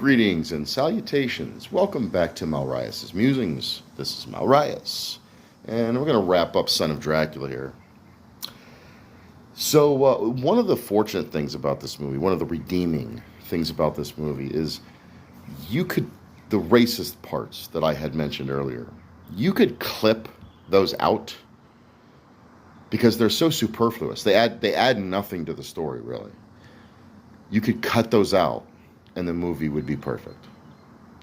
Greetings and salutations. Welcome back to Malrias' Musings. This is Malrias. And we're going to wrap up Son of Dracula here. So, one of the fortunate things about this movie, one of the redeeming things about this movie is the racist parts that I had mentioned earlier, you could clip those out because they're so superfluous. They add nothing to the story, really. You could cut those out and the movie would be perfect.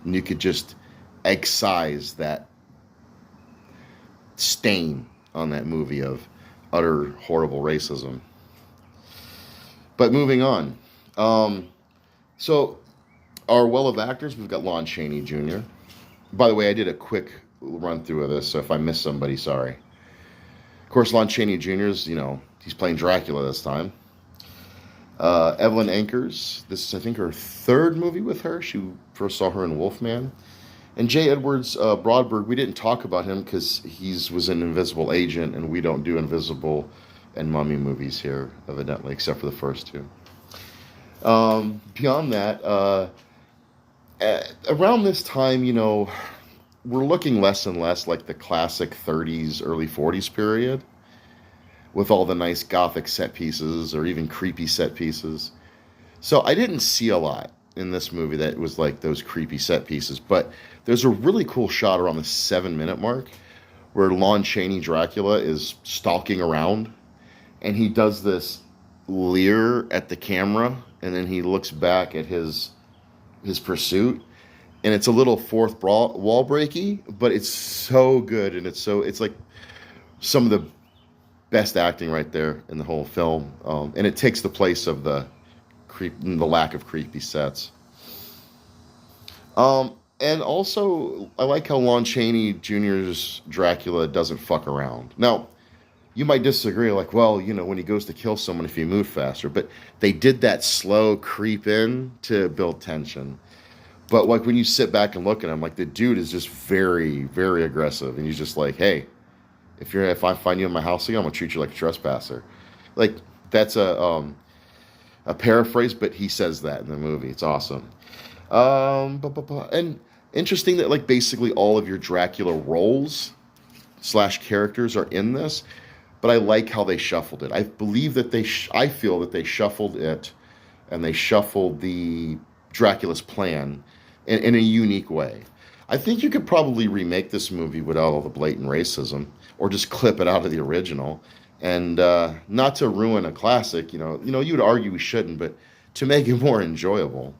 And you could just excise that stain on that movie of utter horrible racism. But moving on. So our well of actors, we've got Lon Chaney Jr. By the way, I did a quick run through of this, so if I missed somebody, sorry. Of course, Lon Chaney Jr. is, he's playing Dracula this time. Evelyn Ankers, this is, I think, her third movie with her. She first saw her in Wolfman. And J. Edwards Broadberg, we didn't talk about him because he was an Invisible Agent, and we don't do Invisible and Mummy movies here, evidently, except for the first two. Beyond that, around this time, we're looking less and less like the classic 30s, early 40s period, with all the nice gothic set pieces or even creepy set pieces. So I didn't see a lot in this movie that was like those creepy set pieces, but there's a really cool shot around the 7-minute mark where Lon Chaney Dracula is stalking around and he does this leer at the camera and then he looks back at his pursuit, and it's a little fourth wall breaky, but it's so good, and it's like some of the best acting right there in the whole film, and it takes the place of the lack of creepy sets. And also, I like how Lon Chaney Jr.'s Dracula doesn't fuck around. Now, you might disagree, like, well, when he goes to kill someone, if he moved faster, but they did that slow creep in to build tension. But like when you sit back and look at him, like the dude is just very, very aggressive, and he's just like, hey, if I find you in my house again, I'm gonna treat you like a trespasser. Like that's a paraphrase, but he says that in the movie. It's awesome. And interesting that like basically all of your Dracula roles / characters are in this, but I like how they shuffled it. I believe that I feel that they shuffled it, and they shuffled the Dracula's plan in a unique way. I think you could probably remake this movie without all the blatant racism, or just clip it out of the original, and not to ruin a classic. You would argue we shouldn't, but to make it more enjoyable.